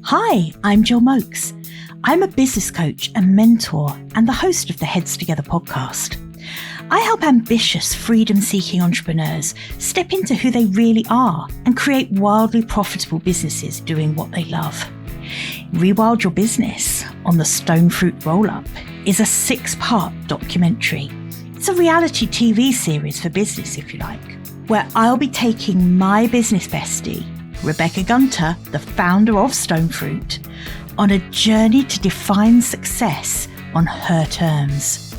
Hi, I'm Gill Moakes. I'm a business coach and mentor and the host of the Heads Together podcast. I help ambitious, freedom-seeking entrepreneurs step into who they really are and create wildly profitable businesses doing what they love. Rewild Your Business on the Stone Fruit Roll-Up is a 6-part documentary. It's a reality TV series for business, if you like, where I'll be taking my business bestie, Rebecca Gunter, the founder of Stone Fruit, on a journey to define success on her terms.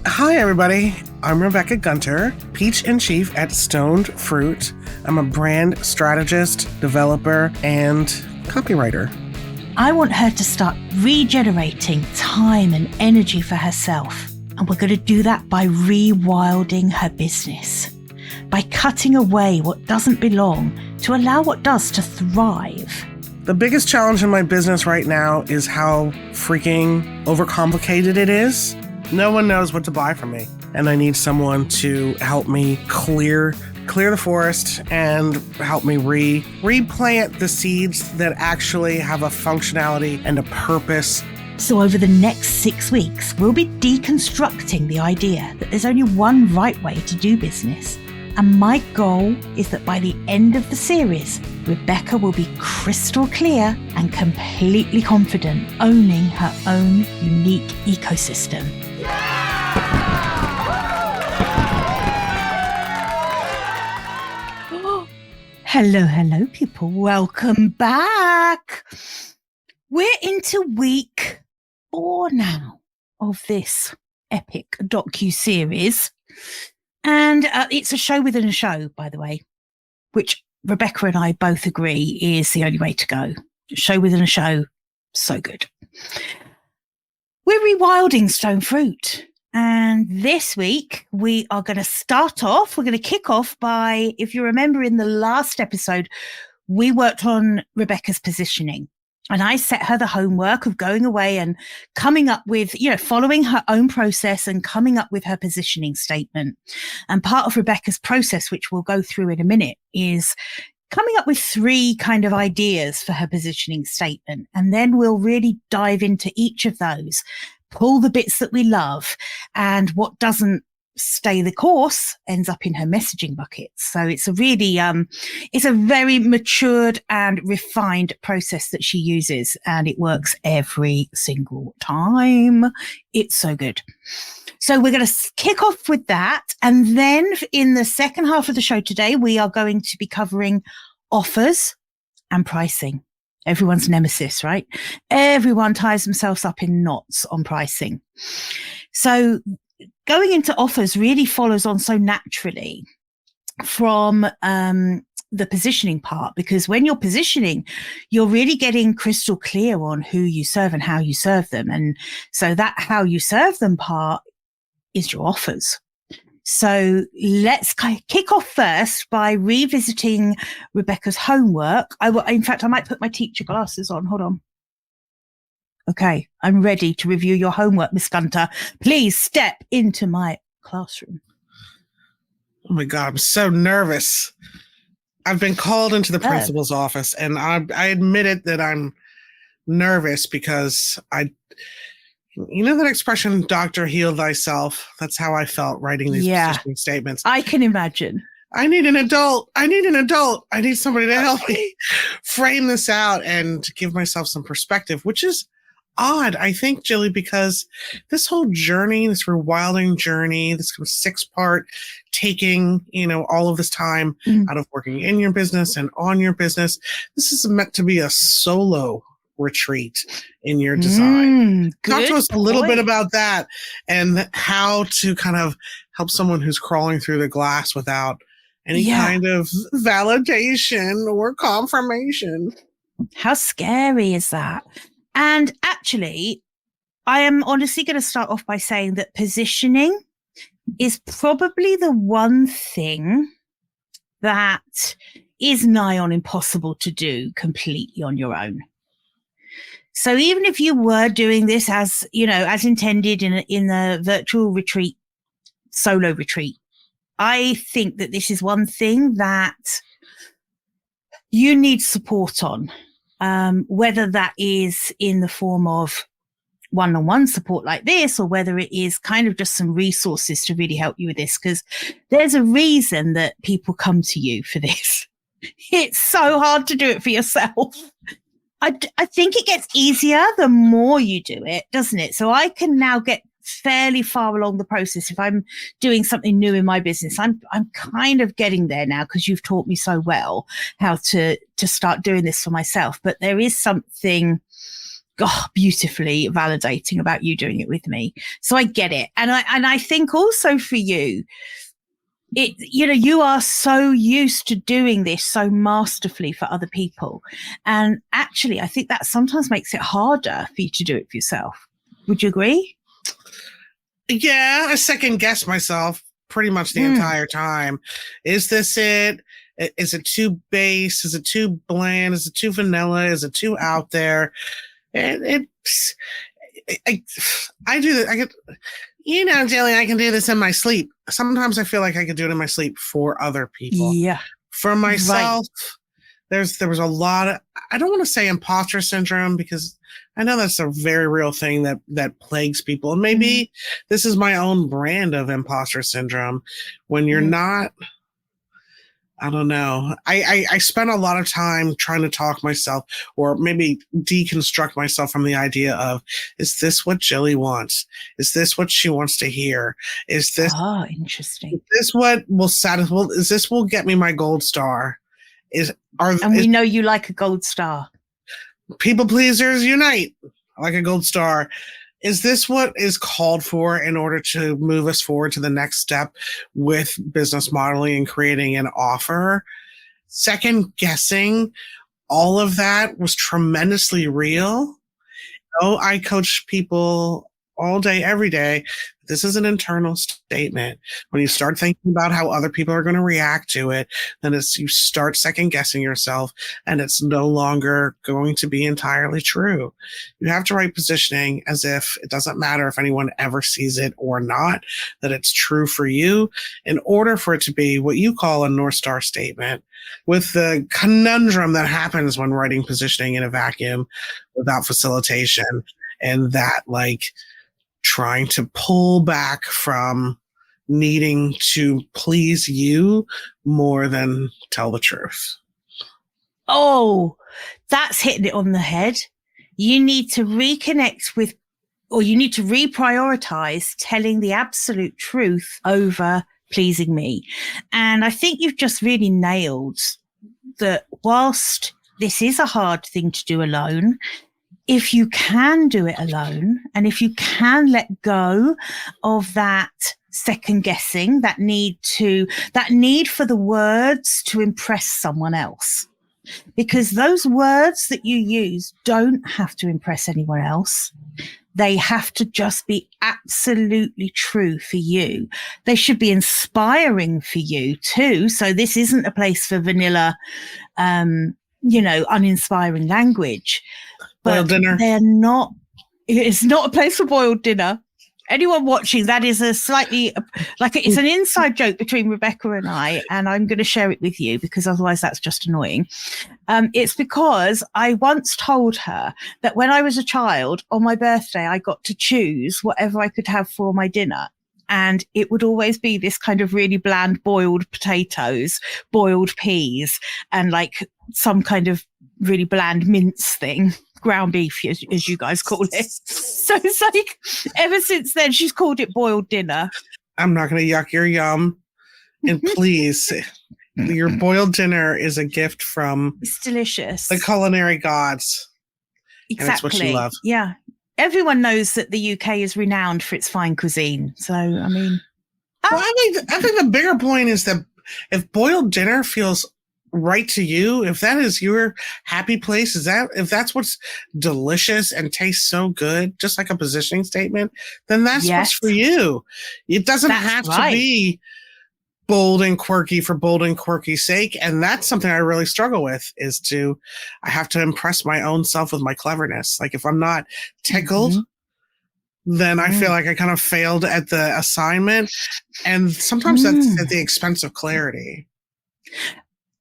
Hi, everybody. I'm Rebecca Gunter, Peach-in-Chief at Stoned Fruit. I'm a brand strategist, developer, and copywriter. I want her to start regenerating time and energy for herself. And we're going to do that by rewilding her business, by cutting away what doesn't belong to allow what does to thrive. The biggest challenge in my business right now is how freaking overcomplicated it is. No one knows what to buy from me, and I need someone to help me clear the forest and help me replant the seeds that actually have a functionality and a purpose. So over the next 6 weeks, we'll be deconstructing the idea that there's only one right way to do business. And my goal is that by the end of the series, Rebecca will be crystal clear and completely confident, owning her own unique ecosystem. Hello, people. Welcome back. We're into week 4 now of this epic docu-series. And it's a show within a show, by the way, which Rebecca and I both agree is the only way to go. Show within a show, so good. We're rewilding Stone Fruit. And this week, we are going to kick off by, if you remember in the last episode, we worked on Rebecca's positioning. And I set her the homework of going away and coming up with, following her own process and coming up with her positioning statement. And part of Rebecca's process, which we'll go through in a minute, is coming up with 3 kind of ideas for her positioning statement. And then we'll really dive into each of those, pull the bits that we love, and what doesn't stay the course ends up in her messaging buckets. So it's a really, it's a very matured and refined process that she uses, and it works every single time. It's so good. So we're going to kick off with that. And then in the second half of the show today, we are going to be covering offers and pricing. Everyone's nemesis, right? Everyone ties themselves up in knots on pricing. So going into offers really follows on so naturally from the positioning part, because when you're positioning, you're really getting crystal clear on who you serve and how you serve them. And so that how you serve them part is your offers. So let's kick off first by revisiting Rebecca's homework. In fact, I might put my teacher glasses on. Hold on. Okay, I'm ready to review your homework, Miss Gunter. Please step into my classroom. Oh my God, I'm so nervous. I've been called into the principal's office, and I admitted that I'm nervous because you know that expression, doctor, heal thyself? That's how I felt writing these positioning statements. I can imagine. I need an adult. I need somebody to help me frame this out and give myself some perspective, which is odd, I think, Jilly, because this whole journey, this rewilding journey, this 6-part taking, all of this time out of working in your business and on your business, this is meant to be a solo retreat in your design. Talk to us a little bit about that and how to kind of help someone who's crawling through the glass without any kind of validation or confirmation. How scary is that? And actually, I am honestly going to start off by saying that positioning is probably the one thing that is nigh on impossible to do completely on your own. So even if you were doing this as intended in a virtual retreat, solo retreat, I think that this is one thing that you need support on. whether that is in the form of one-on-one support like this, or whether it is kind of just some resources to really help you with this, because there's a reason that people come to you for this. It's so hard to do it for yourself. I think it gets easier the more you do it, doesn't it? So I can now get fairly far along the process. If I'm doing something new in my business, I'm kind of getting there now because you've taught me so well how to start doing this for myself. But there is something beautifully validating about you doing it with me. So I get it. And I think also for you, you are so used to doing this so masterfully for other people. And actually, I think that sometimes makes it harder for you to do it for yourself. Would you agree? Yeah, I second guess myself pretty much the entire time. Is this it? Is it too base? Is it too bland? Is it too vanilla? Is it too out there? I do that. I get, Jilly, I can do this in my sleep. Sometimes I feel like I could do it in my sleep for other people. Yeah. For myself, there was a lot of, I don't want to say imposter syndrome, because I know that's a very real thing that plagues people. And maybe this is my own brand of imposter syndrome. When you're not, I don't know. I spent a lot of time trying to talk myself, or maybe deconstruct myself from the idea of, is this what Jilly wants? Is this what she wants to hear? Is this interesting? Is this what will satisfy? Is this will get me my gold star? We know you like a gold star. People pleasers unite. I like a gold star. Is this what is called for in order to move us forward to the next step with business modeling and creating an offer? Second guessing, all of that was tremendously real. I coach people all day, every day. This is an internal statement. When you start thinking about how other people are going to react to it, then you start second guessing yourself, and it's no longer going to be entirely true. You have to write positioning as if it doesn't matter if anyone ever sees it or not, that it's true for you, in order for it to be what you call a North Star statement. With the conundrum that happens when writing positioning in a vacuum without facilitation, and that trying to pull back from needing to please you more than tell the truth. Oh, that's hitting it on the head. You need to reconnect with, or you need to reprioritize telling the absolute truth over pleasing me. And I think you've just really nailed that. Whilst this is a hard thing to do alone, if you can do it alone, and if you can let go of that second guessing, that need for the words to impress someone else, because those words that you use don't have to impress anyone else. They have to just be absolutely true for you. They should be inspiring for you too. So this isn't a place for vanilla, uninspiring language. But they're not, it's not a place for boiled dinner. Anyone watching, that is a slightly, it's an inside joke between Rebecca and I, and I'm going to share it with you because otherwise that's just annoying. It's because I once told her that when I was a child, on my birthday, I got to choose whatever I could have for my dinner. And it would always be this kind of really bland boiled potatoes, boiled peas, and some kind of really bland mince thing. Ground beef, as you guys call it. So it's ever since then, she's called it boiled dinner. I'm not going to yuck your yum. And please, your boiled dinner is a gift from... It's delicious. The culinary gods. Exactly. And it's what you love. Yeah. Everyone knows that the UK is renowned for its fine cuisine. So, I mean... I think the bigger point is that if boiled dinner feels right to you, if that is your happy place, if that's what's delicious and tastes so good, just like a positioning statement, then that's what's for you. It doesn't have to be bold and quirky for bold and quirky's sake. And that's something I really struggle with, I have to impress my own self with my cleverness. If I'm not tickled, then I feel like I kind of failed at the assignment. And sometimes that's at the expense of clarity.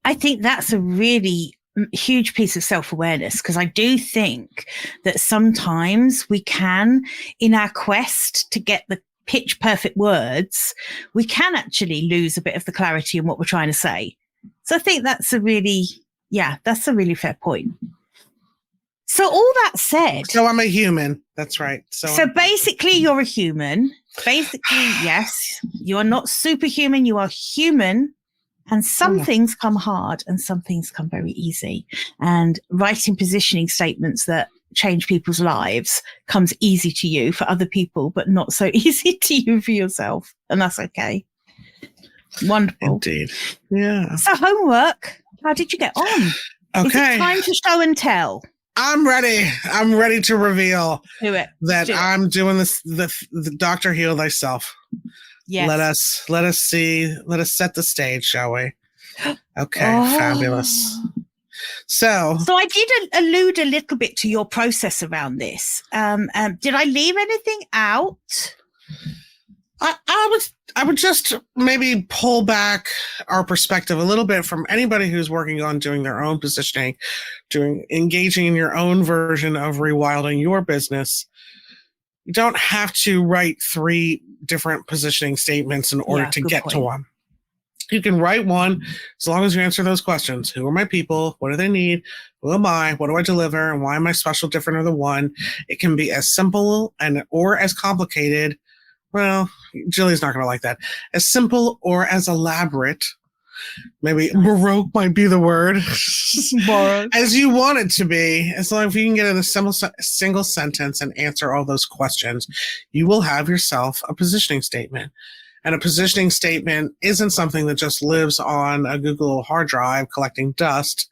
I think that's a really huge piece of self-awareness, because I do think that sometimes we can, in our quest to get the pitch perfect words, we can actually lose a bit of the clarity in what we're trying to say. So I think that's a really fair point. So all that said, so I'm a human. That's right. So basically you're a human. Basically, yes, you are not superhuman. You are human. And some things come hard and some things come very easy. And writing positioning statements that change people's lives comes easy to you for other people, but not so easy to you for yourself. And that's okay. Wonderful. Indeed. Yeah. So homework, how did you get on? Okay. Is it time to show and tell? I'm ready. I'm ready to reveal that I'm doing this. The Dr. Heal Thyself. Yes. Let us see. Let us set the stage, shall we? Okay. Fabulous. So I did allude a little bit to your process around this. Did I leave anything out? I would just maybe pull back our perspective a little bit from anybody who's working on doing their own positioning, engaging in your own version of rewilding your business. You don't have to write 3 different positioning statements in order to get to one. You can write one as long as you answer those questions. Who are my people? What do they need? Who am I? What do I deliver? And why am I special, different, or the one? It can be as simple or as complicated. Well, Jilly's not going to like that. As simple or as elaborate. Maybe Baroque might be the word. As you want it to be. As long as you can get in a single sentence and answer all those questions, you will have yourself a positioning statement. And a positioning statement isn't something that just lives on a Google hard drive collecting dust.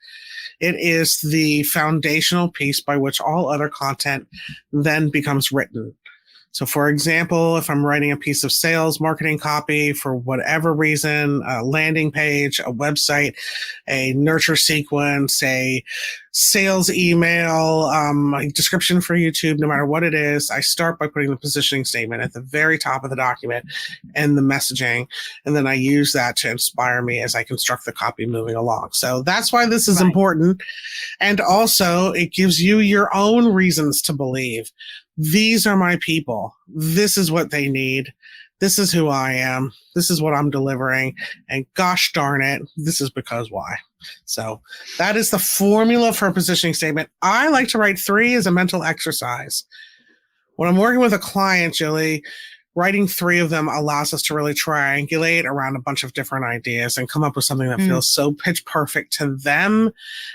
It is the foundational piece by which all other content then becomes written. So for example, if I'm writing a piece of sales marketing copy for whatever reason, a landing page, a website, a nurture sequence, a sales email, a description for YouTube, no matter what it is, I start by putting the positioning statement at the very top of the document and the messaging. And then I use that to inspire me as I construct the copy moving along. So that's why this is important. And also it gives you your own reasons to believe. These are my people. This is what they need. This is who I am. This is what I'm delivering. And gosh darn it, this is because why. So that is the formula for a positioning statement. I like to write 3 as a mental exercise. When I'm working with a client, Jilly, writing 3 of them allows us to really triangulate around a bunch of different ideas and come up with something that feels so pitch perfect to them.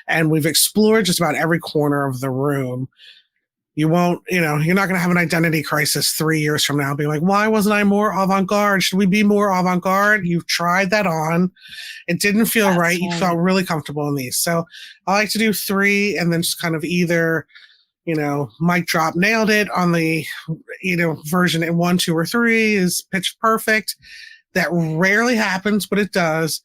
And we've explored just about every corner of the room. You won't, you're not going to have an identity crisis 3 years from now being like, why wasn't I more avant-garde? Should we be more avant-garde? You've tried that on. It didn't feel right. You felt really comfortable in these. So I like to do 3 and then just kind of either, mic drop, nailed it on the, version in 1, 2, or 3 is pitch perfect. That rarely happens, but it does.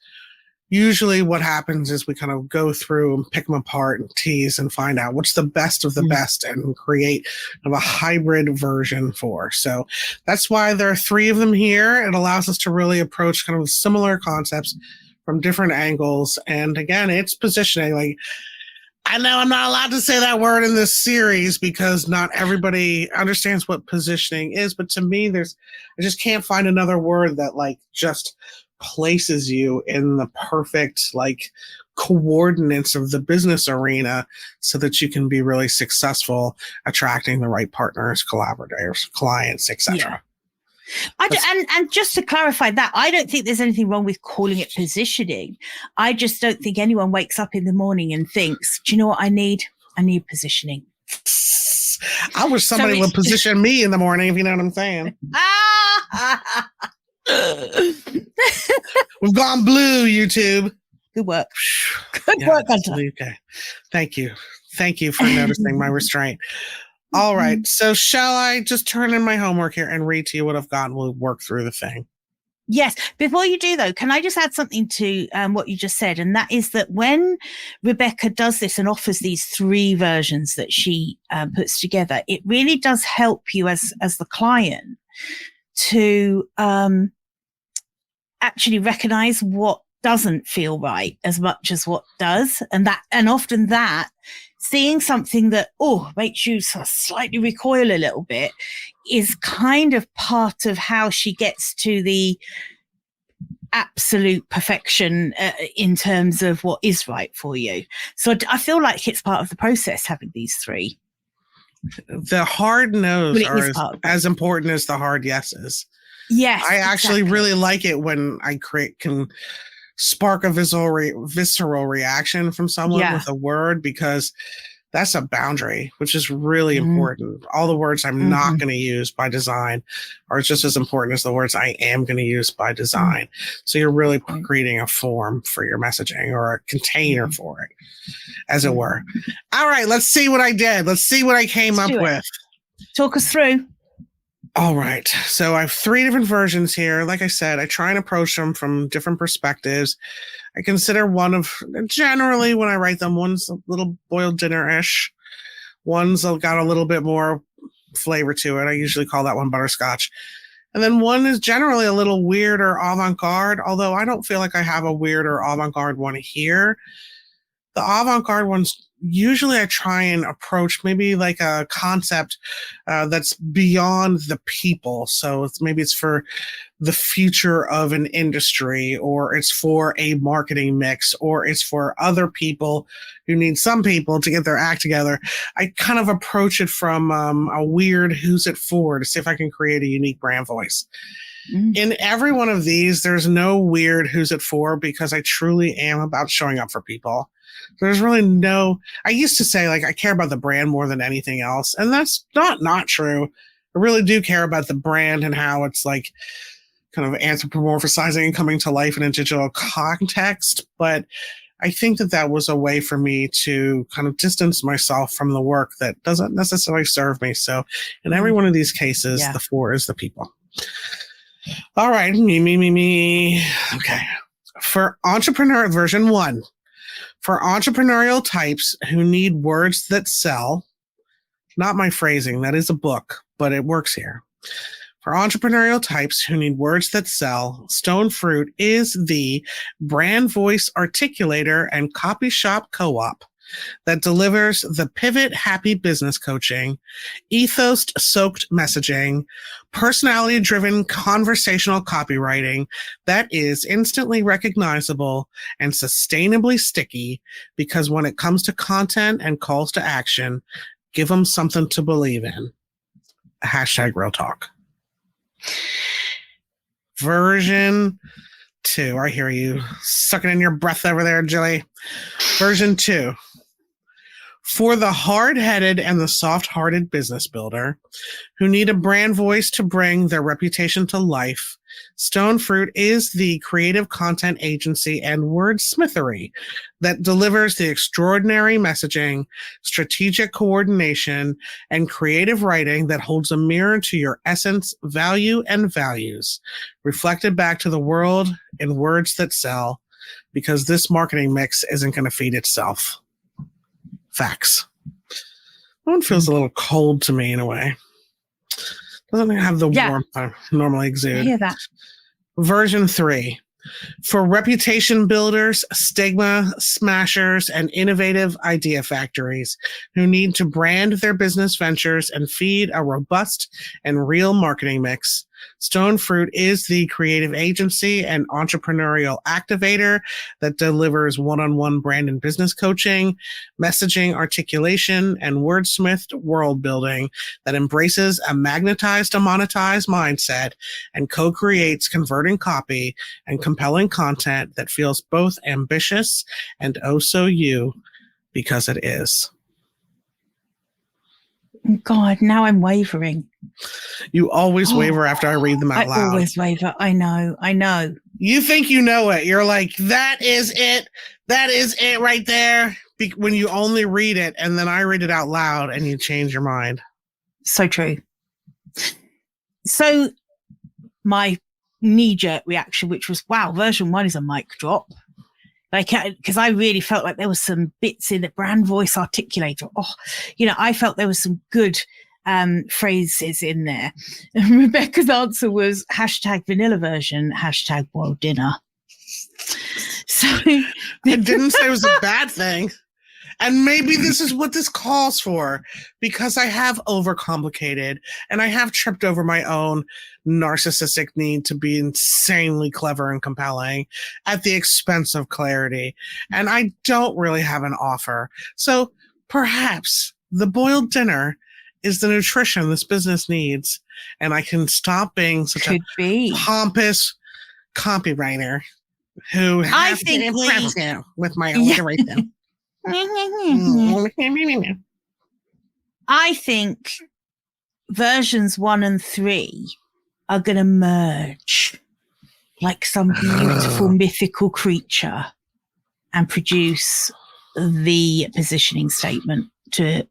Usually what happens is we kind of go through and pick them apart and tease and find out what's the best of the best and create kind of a hybrid version for. So that's why there are 3 of them here. It allows us to really approach kind of similar concepts from different angles. And again, it's positioning. Like, I know I'm not allowed to say that word in this series because not everybody understands what positioning is. But to me, I just can't find another word that just places you in the perfect coordinates of the business arena so that you can be really successful attracting the right partners, collaborators, clients, etc. And just to clarify that, I don't think there's anything wrong with calling it positioning. I just don't think anyone wakes up in the morning and thinks, do you know what I need? I need positioning. I wish somebody would position me in the morning, if you know what I'm saying. We've gone blue, YouTube. Good work. Good work, Gunter. Okay. Thank you. Thank you for noticing my restraint. All right. So shall I just turn in my homework here and read to you what I've got and we'll work through the thing? Yes. Before you do, though, can I just add something to what you just said? And that is that when Rebecca does this and offers these 3 versions that she puts together, it really does help you as the client to actually recognize what doesn't feel right as much as what does. And often that seeing something that, makes you sort of slightly recoil a little bit is kind of part of how she gets to the absolute perfection in terms of what is right for you. So I feel like it's part of the process having these three. The hard no's are as important as the hard yeses. Yes, I actually really like it when I can spark a visceral reaction from someone with a word, because that's a boundary, which is really important. All the words I'm not going to use by design are just as important as the words I am going to use by design. So you're really creating a form for your messaging, or a container for it, as it were. All right, let's see what I did. Let's see what I came up with. Talk us through. All right. So I have 3 different versions here. Like I said, I try and approach them from different perspectives. I consider generally when I write them, one's a little boiled dinner-ish. One's got a little bit more flavor to it. I usually call that one butterscotch. And then one is generally a little weird or avant-garde, although I don't feel like I have a weird or avant-garde one here. The avant-garde ones, usually I try and approach maybe like a concept that's beyond the people. So maybe it's for the future of an industry, or it's for a marketing mix, or it's for other people who need some people to get their act together. I kind of approach it from a weird who's it for, to see if I can create a unique brand voice. In every one of these, there's no weird who's it for, because I truly am about showing up for people. There's really I used to say, like, I care about the brand more than anything else. And that's not true. I really do care about the brand and how it's like kind of anthropomorphizing and coming to life in a digital context. But I think that was a way for me to kind of distance myself from the work that doesn't necessarily serve me. So in every one of these cases, the 4 is the people. All right. Me. Okay. For entrepreneur version 1, for entrepreneurial types who need words that sell, not my phrasing, that is a book, but it works here. For entrepreneurial types who need words that sell, Stone Fruit is the brand voice articulator and copy shop co-op that delivers the pivot happy business coaching, ethos soaked messaging, personality driven conversational copywriting that is instantly recognizable and sustainably sticky, because when it comes to content and calls to action, give them something to believe in. #real talk. Version 2. I hear you sucking in your breath over there, Jilly. Version 2. For the hard-headed and the soft-hearted business builder who need a brand voice to bring their reputation to life, Stone Fruit is the creative content agency and wordsmithery that delivers the extraordinary messaging, strategic coordination, and creative writing that holds a mirror to your essence, value, and values, reflected back to the world in words that sell, because this marketing mix isn't going to feed itself. Facts. That one feels a little cold to me in a way. Doesn't have the warmth I normally exude. I hear that. Version 3. For reputation builders, stigma smashers, and innovative idea factories who need to brand their business ventures and feed a robust and real marketing mix, Stone Fruit is the creative agency and entrepreneurial activator that delivers one-on-one brand and business coaching, messaging articulation, and wordsmithed world building that embraces a magnetized to monetized mindset and co-creates converting copy and compelling content that feels both ambitious and oh so you, because it is. God, now I'm wavering. You always waver after I read them out loud. I always waver. I know. You think you know it. You're like, that is it. That is it right there. When you only read it and then I read it out loud and you change your mind. So true. So my knee-jerk reaction, which was, wow, version 1 is a mic drop. Like, because I really felt like there was some bits in the brand voice articulator. I felt there was some good phrases in there. And Rebecca's answer was #vanilla version, #boiled dinner. So I didn't say it was a bad thing. And maybe this is what this calls for, because I have overcomplicated and I have tripped over my own narcissistic need to be insanely clever and compelling at the expense of clarity. And I don't really have an offer. So perhaps the boiled dinner is the nutrition this business needs. And I can stop being such a pompous copywriter who has to impress you with my alliteration. I think versions 1 and 3 are going to merge like some beautiful mythical creature and produce the positioning statement to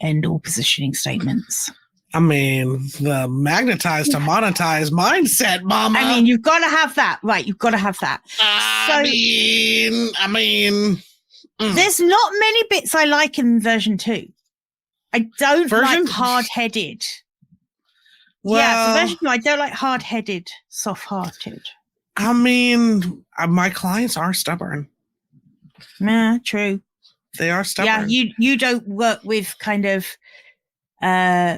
end all positioning statements. I mean, the magnetize to monetize mindset, mama. I mean, you've got to have that. Right, you've got to have that. I mean... There's not many bits I like in version 2. I don't like hard-headed. Well, yeah, for version 2, I don't like hard-headed, soft-hearted. I mean, my clients are stubborn. Yeah, true. They are stubborn. Yeah, you don't work with kind of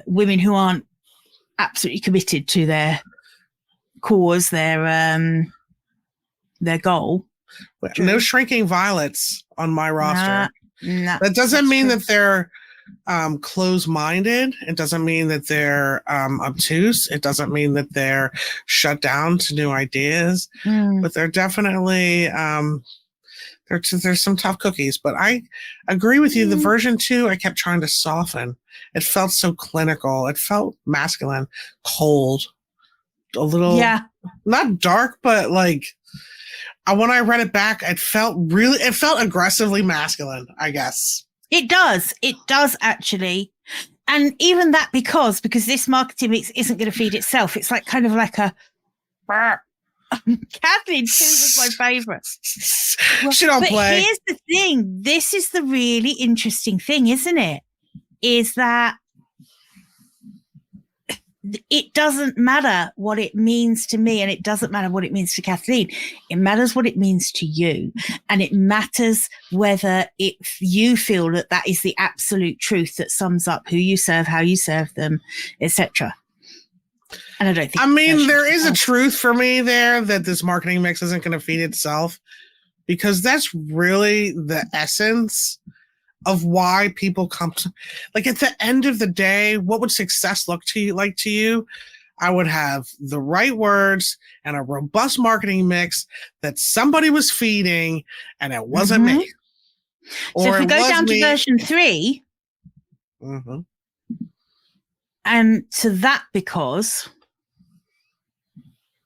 women who aren't absolutely committed to their cause, their goal. No shrinking violets on my roster. Nah, that doesn't mean that they're closed-minded. It doesn't mean that they're obtuse. It doesn't mean that they're shut down to new ideas. But they're definitely there's some tough cookies. But I agree with you. The version 2, I kept trying to soften. It felt so clinical. It felt masculine, cold, a little not dark, but like. When I read it back, it felt aggressively masculine, I guess. It does actually. And even that because this marketing mix isn't going to feed itself. It's like kind of like a Kathleen too was my favorite. She don't play. But here's the thing. This is the really interesting thing, isn't it? Is that it doesn't matter what it means to me, and it doesn't matter what it means to Kathleen. It matters what it means to you, and it matters whether you feel that is the absolute truth that sums up who you serve, how you serve them, etc. And I don't think. I mean, there is a truth for me there that this marketing mix isn't going to feed itself, because that's really the essence of why people come to, like, at the end of the day, what would success look to you? I would have the right words and a robust marketing mix that somebody was feeding, and it wasn't me. So if we go down to version 3, and to that because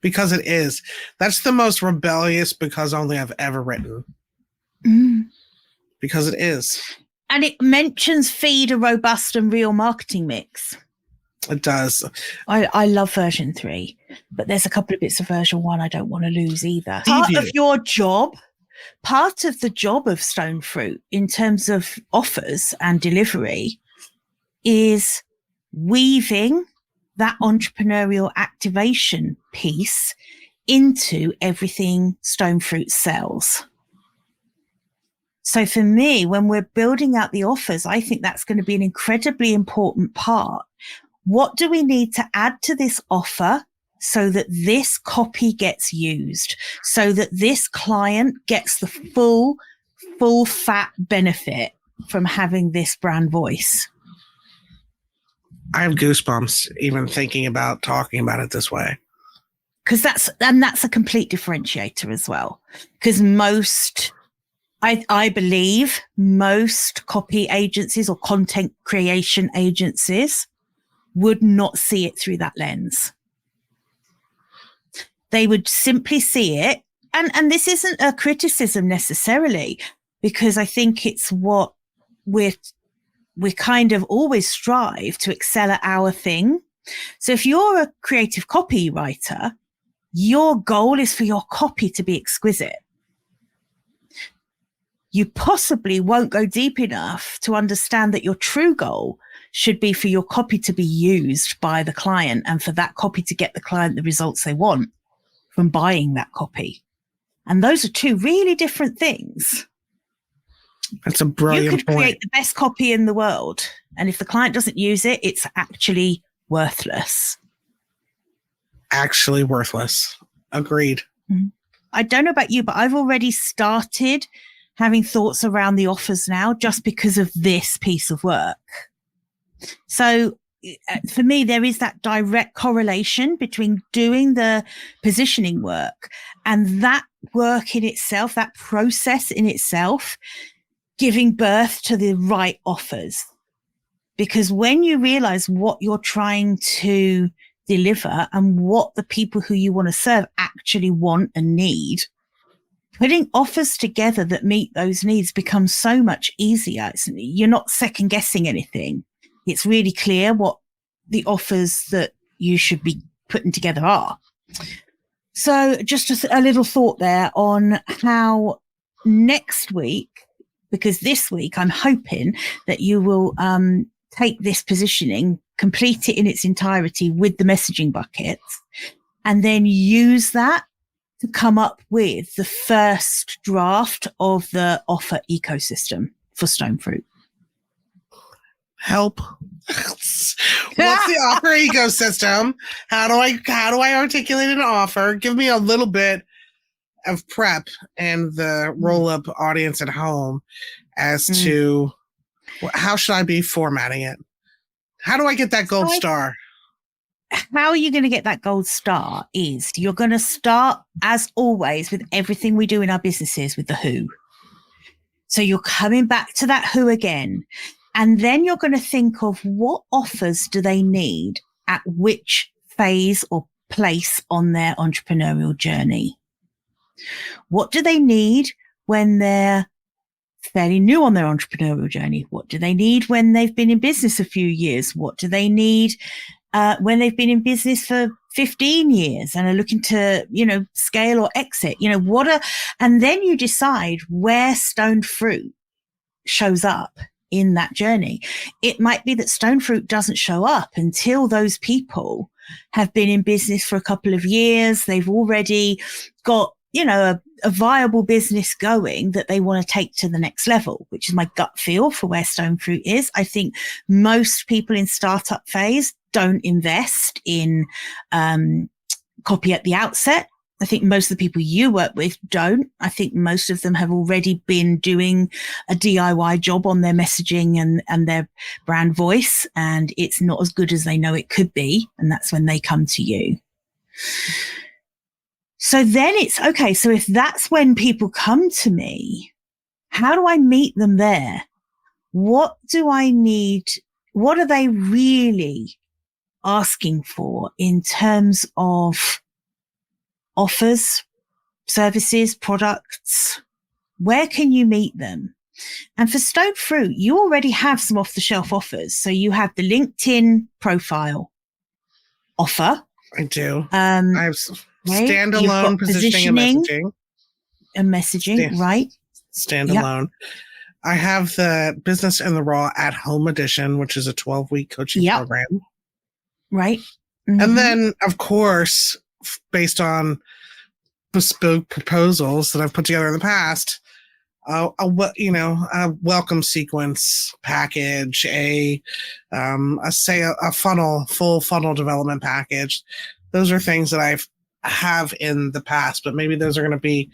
it is. That's the most rebellious because only I've ever written. Because it is. And it mentions feed a robust and real marketing mix. It does. I love version 3, but there's a couple of bits of version 1 I don't want to lose either. Part of the job of Stone Fruit in terms of offers and delivery is weaving that entrepreneurial activation piece into everything Stone Fruit sells. So for me, when we're building out the offers, I think that's going to be an incredibly important part. What do we need to add to this offer so that this copy gets used, so that this client gets the full fat benefit from having this brand voice? I have goosebumps even thinking about talking about it this way. Because that's a complete differentiator as well. Because I believe most copy agencies or content creation agencies would not see it through that lens. They would simply see it, and this isn't a criticism necessarily, because I think it's what we kind of always strive to excel at our thing. So if you're a creative copywriter, your goal is for your copy to be exquisite. You possibly won't go deep enough to understand that your true goal should be for your copy to be used by the client and for that copy to get the client the results they want from buying that copy. And those are two really different things. That's a brilliant You could point. create the best copy in the world, and if the client doesn't use it, it's actually worthless. Actually worthless. Agreed. I don't know about you, but I've already started having thoughts around the offers now just because of this piece of work. So for me, there is that direct correlation between doing the positioning work and that work in itself, that process in itself, giving birth to the right offers. Because when you realize what you're trying to deliver and what the people who you want to serve actually want and need, putting offers together that meet those needs becomes so much easier. You're not second guessing anything. It's really clear what the offers that you should be putting together are. So just a little thought there on how next week, because this week I'm hoping that you will take this positioning, complete it in its entirety with the messaging buckets, and then use that to come up with the first draft of the offer ecosystem for Stone Fruit. Help. What's the offer ecosystem? How do I articulate an offer? Give me a little bit of prep and the roll-up audience at home as to how should I be formatting it? How do I get that gold star? How are you going to get that gold star is you're going to start, as always, with everything we do in our businesses with the who. So you're coming back to that who again. And then you're going to think of what offers do they need at which phase or place on their entrepreneurial journey? What do they need when they're fairly new on their entrepreneurial journey? What do they need when they've been in business a few years? What do they need when they've been in business for 15 years and are looking to, scale or exit? And then you decide where Stone Fruit shows up in that journey. It might be that Stone Fruit doesn't show up until those people have been in business for a couple of years. They've already got, a viable business going that they want to take to the next level, which is my gut feel for where Stone Fruit is. I think most people in startup phase don't invest in copy at the outset. I think most of the people you work with don't. I think most of them have already been doing a DIY job on their messaging and their brand voice, and it's not as good as they know it could be. And that's when they come to you. So then it's okay. So if that's when people come to me, how do I meet them there? What do I need? What are they really asking for in terms of offers, services, products? Where can you meet them? And for Stone Fruit, you already have some off-the-shelf offers. So you have the LinkedIn profile offer. I do. I have standalone positioning and messaging. Right. Standalone. Yep. I have the Business in the Raw at Home edition, which is a 12-week coaching program. Right. Mm-hmm. And then, of course, based on bespoke proposals that I've put together in the past, a welcome sequence package, a full funnel development package. Those are things that I have in the past, but maybe those are going to be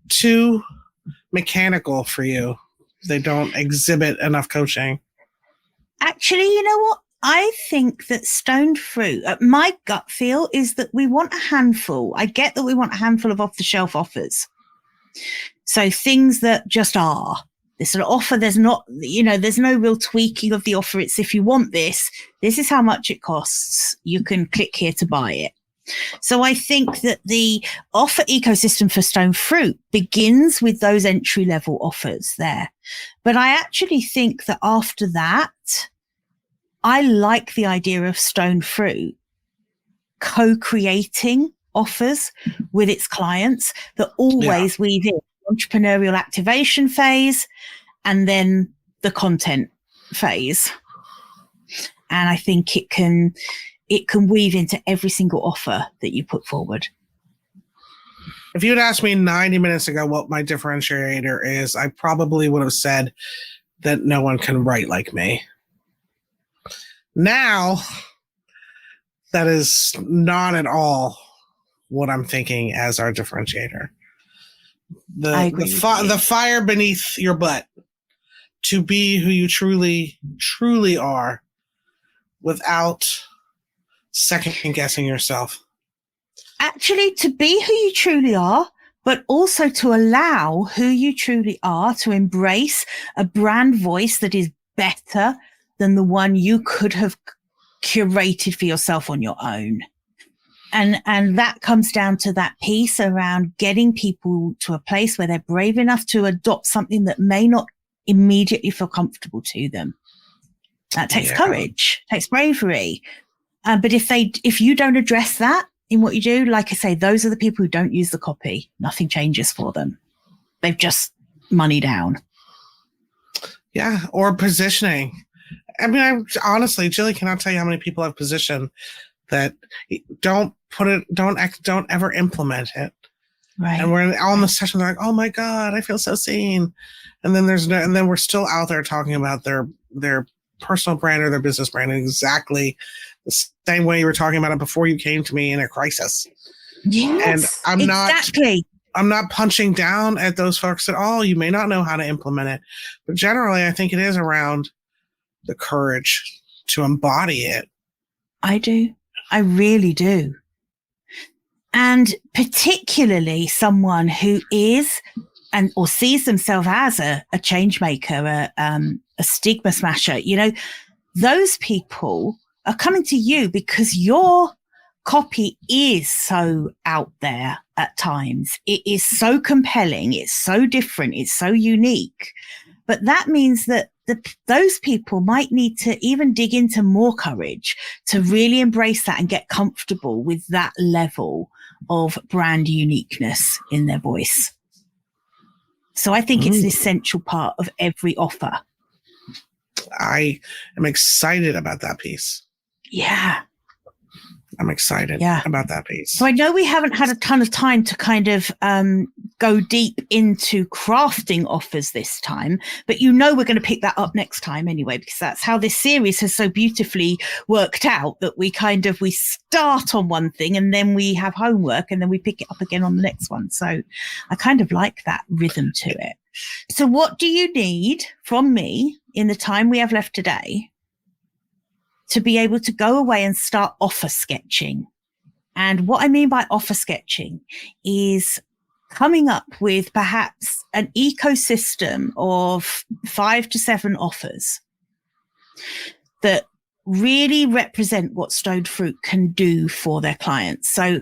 too mechanical for you. They don't exhibit enough coaching. Actually, you know what? I think that Stone Fruit, my gut feel is that we want a handful. I get that we want a handful of off-the-shelf offers. So things that just are. This sort of offer, there's not, there's no real tweaking of the offer. It's if you want this is how much it costs. You can click here to buy it. So I think that the offer ecosystem for Stone Fruit begins with those entry-level offers there. But I actually think that after that, I like the idea of Stone Fruit co-creating offers with its clients that always weave in entrepreneurial activation phase and then the content phase. And I think it can weave into every single offer that you put forward. if you'd asked me 90 minutes ago what my differentiator is, I probably would have said that no one can write like me. Now, that is not at all what I'm thinking as our differentiator. The fire beneath your butt, to be who you truly, truly are without second guessing yourself. Actually, to be who you truly are, but also to allow who you truly are to embrace a brand voice that is better than the one you could have curated for yourself on your own. And that comes down to that piece around getting people to a place where they're brave enough to adopt something that may not immediately feel comfortable to them. That takes courage, takes bravery. But if you don't address that in what you do, like I say, those are the people who don't use the copy. Nothing changes for them. They've just money down. Yeah, or positioning. I mean, honestly, Jilly cannot tell you how many people I've positioned that don't ever implement it. Right. And we're all in the session. They're like, "Oh my God, I feel so seen." And then then we're still out there talking about their personal brand or their business brand in exactly the same way you were talking about it before you came to me in a crisis. Yes, and I'm not punching down at those folks at all. You may not know how to implement it, but generally, I think it is around the courage to embody it. I do. I really do. And particularly someone who is or sees themselves as a change maker, a stigma smasher, those people are coming to you because your copy is so out there at times. It is so compelling. It's so different. It's so unique. But that means that those people might need to even dig into more courage to really embrace that and get comfortable with that level of brand uniqueness in their voice. So I think it's an essential part of every offer. I am excited about that piece. Yeah. I'm excited about that piece. So I know we haven't had a ton of time to kind of go deep into crafting offers this time, but we're going to pick that up next time anyway, because that's how this series has so beautifully worked out, that we start on one thing and then we have homework and then we pick it up again on the next one. So I kind of like that rhythm to it. So what do you need from me in the time we have left today to be able to go away and start offer sketching? And what I mean by offer sketching is coming up with perhaps an ecosystem of 5 to 7 offers that really represent what Stoned Fruit can do for their clients. So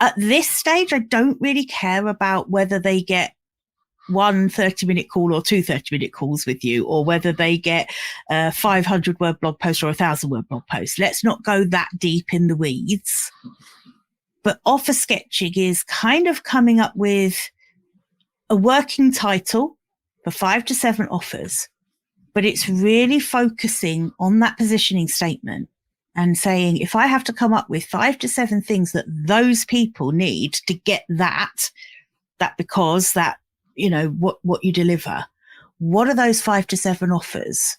at this stage, I don't really care about whether they get one 30-minute call or 2 30-minute calls with you, or whether they get a 500-word blog post or a 1,000-word blog post. Let's not go that deep in the weeds. But offer sketching is kind of coming up with a working title for 5 to 7 offers, but it's really focusing on that positioning statement and saying, if I have to come up with 5 to 7 things that those people need to get that because that, what you deliver, what are those 5 to 7 offers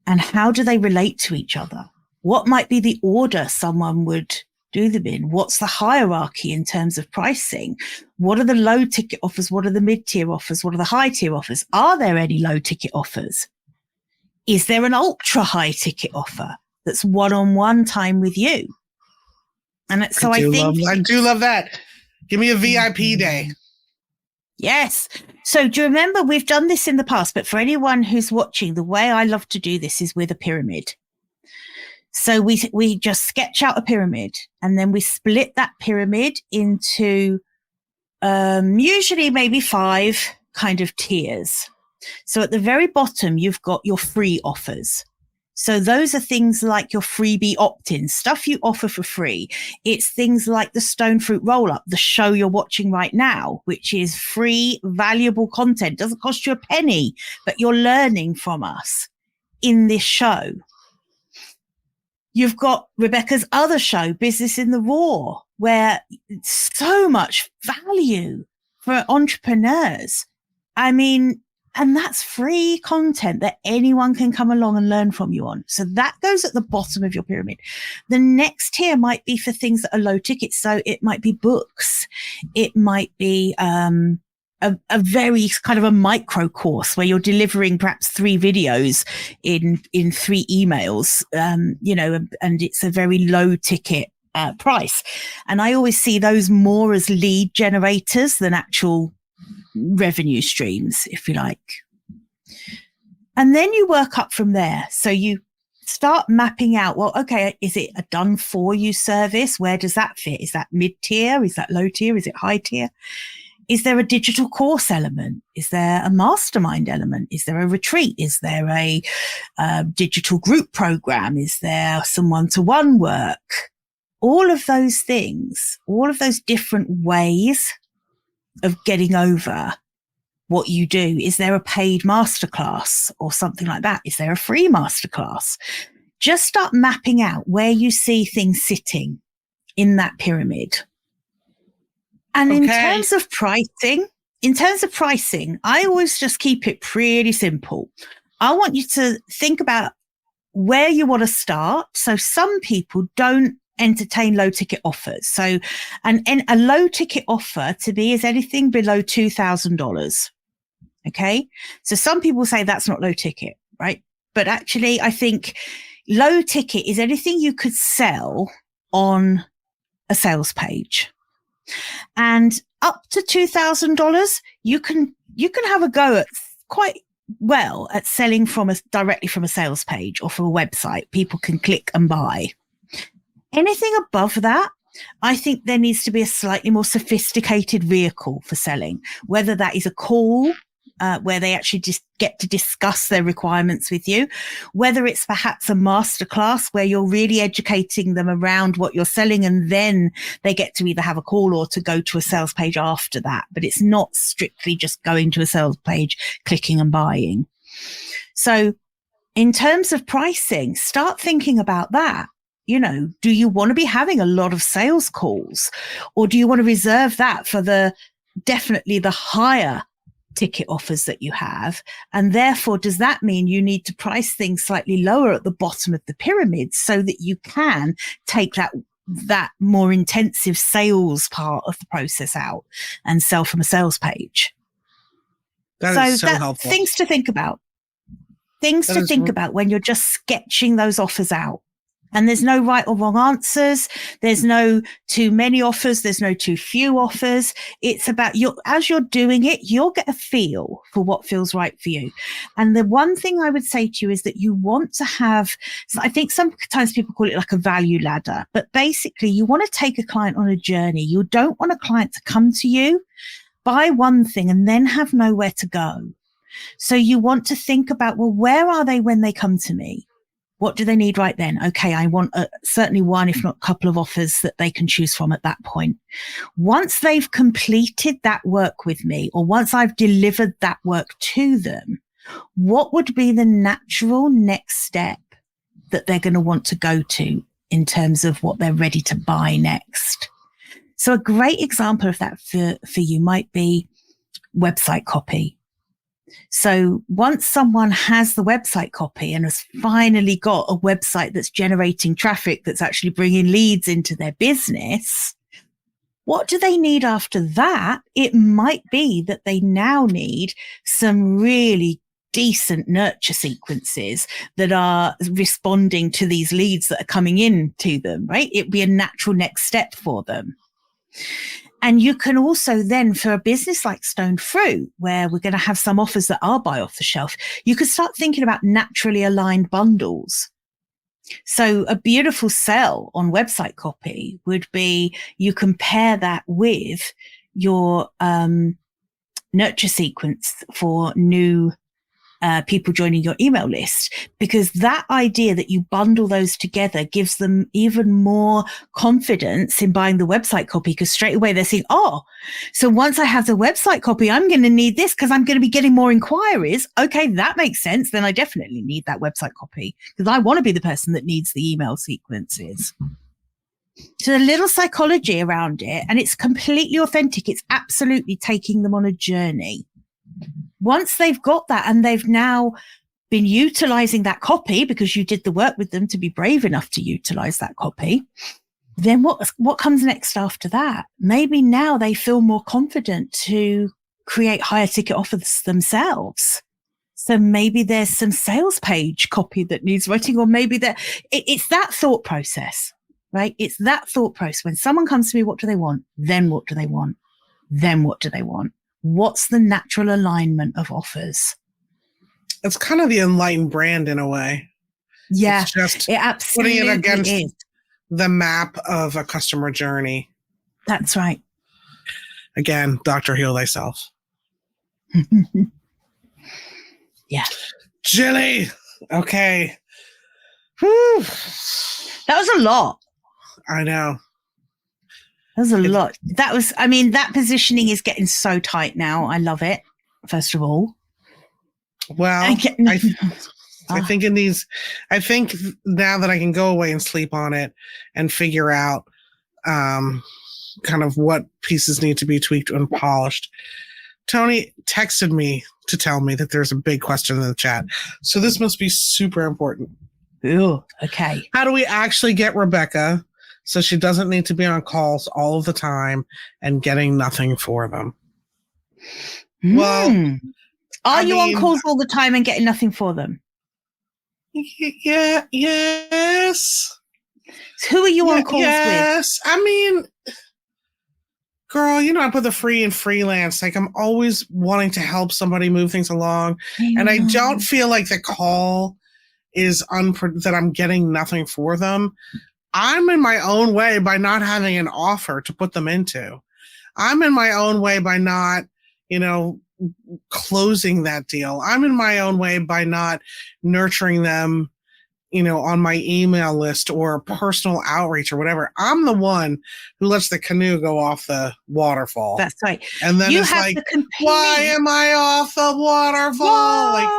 and how do they relate to each other? What might be the order someone would do them in? What's the hierarchy in terms of pricing? What are the low ticket offers? What are the mid-tier offers? What are the high tier offers? Are there any low ticket offers? Is there an ultra high ticket offer that's one-on-one time with you? And so I do love that. Give me a VIP day. Yes. So do you remember, we've done this in the past, but for anyone who's watching, the way I love to do this is with a pyramid. So we just sketch out a pyramid and then we split that pyramid into usually maybe 5 kind of tiers. So at the very bottom, you've got your free offers. So those are things like your freebie opt-in, stuff you offer for free. It's things like the Stoned Fruit roll-up, the show you're watching right now, which is free, valuable content. Doesn't cost you a penny, but you're learning from us in this show. You've got Rebecca's other show, Business in the Raw, where so much value for entrepreneurs. I mean, and that's free content that anyone can come along and learn from you on. So that goes at the bottom of your pyramid. The next tier might be for things that are low ticket. So it might be books. It might be, a very kind of a micro course where you're delivering perhaps 3 videos in 3 emails, and it's a very low ticket price. And I always see those more as lead generators than actual revenue streams, if you like. And then you work up from there. So you start mapping out, well, okay, is it a done for you service? Where does that fit? Is that mid tier? Is that low tier? Is it high tier? Is there a digital course element? Is there a mastermind element? Is there a retreat? Is there a digital group program? Is there some one-to-one work? All of those things, all of those different ways of getting over what you do. Is there a paid masterclass or something like that? Is there a free masterclass? Just start mapping out where you see things sitting in that pyramid. And in terms of pricing, I always just keep it pretty simple. I want you to think about where you want to start. So some people don't entertain low ticket offers. So and a low ticket offer to me is anything below $2,000. Okay. So some people say that's not low ticket, right? But actually I think low ticket is anything you could sell on a sales page. And up to $2,000, you can have a go at quite well at selling directly from a sales page or from a website. People can click and buy. Anything above that, I think there needs to be a slightly more sophisticated vehicle for selling, whether that is a call where they actually just get to discuss their requirements with you, whether it's perhaps a masterclass where you're really educating them around what you're selling, and then they get to either have a call or to go to a sales page after that. But it's not strictly just going to a sales page, clicking and buying. So in terms of pricing, start thinking about that. You know, do you want to be having a lot of sales calls, or do you want to reserve that for definitely the higher ticket offers that you have? And therefore, does that mean you need to price things slightly lower at the bottom of the pyramid so that you can take that more intensive sales part of the process out and sell from a sales page? That is so helpful. Things to think about. Things to think about when you're just sketching those offers out. And there's no right or wrong answers. There's no too many offers. There's no too few offers. It's about as you're doing it, you'll get a feel for what feels right for you. And the one thing I would say to you is that you want to have, I think sometimes people call it like a value ladder, but basically you want to take a client on a journey. You don't want a client to come to you, buy one thing and then have nowhere to go. So you want to think about, well, where are they when they come to me? What do they need right then? Okay, I want certainly one, if not a couple of offers that they can choose from at that point. Once they've completed that work with me, or once I've delivered that work to them, what would be the natural next step that they're going to want to go to in terms of what they're ready to buy next? So a great example of that for you might be website copy. So once someone has the website copy and has finally got a website that's generating traffic, that's actually bringing leads into their business, what do they need after that? It might be that they now need some really decent nurture sequences that are responding to these leads that are coming in to them, right? It'd be a natural next step for them. And you can also then, for a business like Stone Fruit, where we're going to have some offers that are buy off the shelf, you can start thinking about naturally aligned bundles. So a beautiful sell on website copy would be, you can pair that with your nurture sequence for new people joining your email list, because that idea that you bundle those together gives them even more confidence in buying the website copy, because straight away they're saying, oh, so once I have the website copy, I'm going to need this because I'm going to be getting more inquiries. Okay, that makes sense. Then I definitely need that website copy because I want to be the person that needs the email sequences. So a little psychology around it, and it's completely authentic. It's absolutely taking them on a journey. Once they've got that and they've now been utilizing that copy because you did the work with them to be brave enough to utilize that copy, then what comes next after that? Maybe now they feel more confident to create higher ticket offers themselves. So maybe there's some sales page copy that needs writing, or maybe it's that thought process. Right? It's that thought process. When someone comes to me, what do they want? Then what do they want? Then what do they want? What's the natural alignment of offers? It's kind of the enlightened brand in a way. Yeah, it's just it absolutely putting it against is. The map of a customer journey. That's right. Again, Dr. Heal Thyself. Yeah. Jilly. Okay. Whew. That was a lot. I know. That was a lot. That positioning is getting so tight now. I love it, first of all. Well, I think now that I can go away and sleep on it and figure out kind of what pieces need to be tweaked and polished. Tony texted me to tell me that there's a big question in the chat. So this must be super important. Ooh, okay. How do we actually get Rebecca so she doesn't need to be on calls all of the time and getting nothing for them? Well, are you on calls all the time and getting nothing for them? Yeah, yes. Who are you on calls with? Yes. Girl, I put the free and freelance. Like, I'm always wanting to help somebody move things along. And I don't feel like the call is that I'm getting nothing for them. I'm in my own way by not having an offer to put them into. I'm in my own way by not, closing that deal. I'm in my own way by not nurturing them, on my email list or personal outreach or whatever. I'm the one who lets the canoe go off the waterfall. That's right. And then it's like, why am I off the waterfall? Like,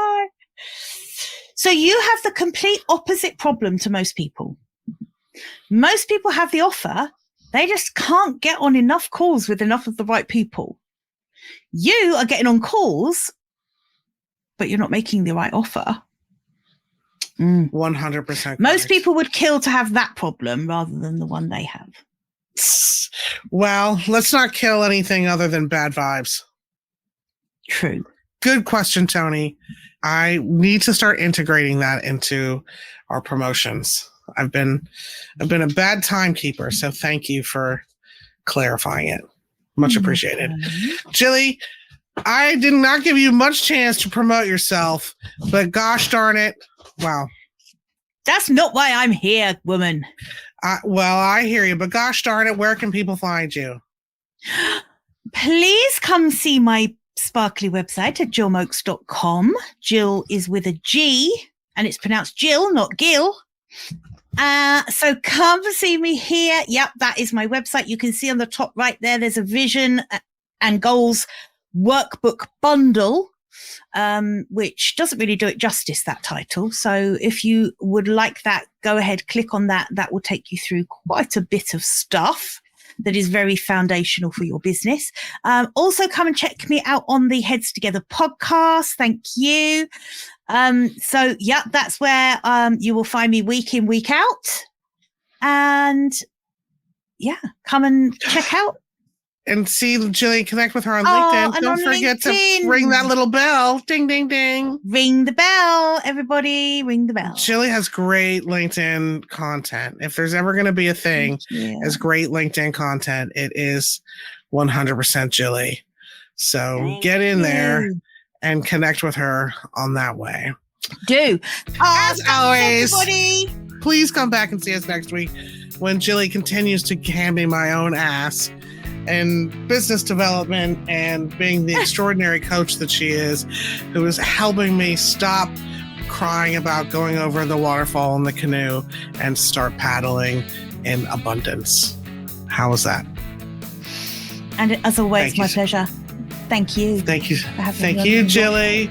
so you have the complete opposite problem to most people. Most people have the offer. They just can't get on enough calls with enough of the right people. You are getting on calls, but you're not making the right offer. 100%. Most people would kill to have that problem rather than the one they have. Well, let's not kill anything other than bad vibes. True. Good question, Tony. I need to start integrating that into our promotions. I've been a bad timekeeper, so thank you for clarifying it. Much appreciated. Jilly, I did not give you much chance to promote yourself, but gosh darn it. Wow. That's not why I'm here, woman. Well, I hear you, but gosh darn it, where can people find you? Please come see my sparkly website at gillmoakes.com. Gill is with a G, and it's pronounced Gill, not Gill. So come see me here. Yep, that is my website. You can see on the top right there's a vision and goals workbook bundle, which doesn't really do it justice, that title. So if you would like that, go ahead, click on that. That will take you through quite a bit of stuff that is very foundational for your business. Also come and check me out on the Heads Together podcast. Thank you. So yeah, that's where you will find me week in, week out. And yeah, come and check out. And see Jilly, connect with her on LinkedIn. Don't forget to ring that little bell. Ding, ding, ding. Ring the bell, everybody. Ring the bell. Jilly has great LinkedIn content. If there's ever going to be a thing as great LinkedIn content, it is 100% Jilly. So get in there and connect with her on that way. Do. As always, everybody. Please come back and see us next week when Jilly continues to hand me my own ass and business development and being the extraordinary coach that she is, who is helping me stop crying about going over the waterfall in the canoe and start paddling in abundance. How was that? And as always, my pleasure. Thank you. Thank you. Thank you, Jilly.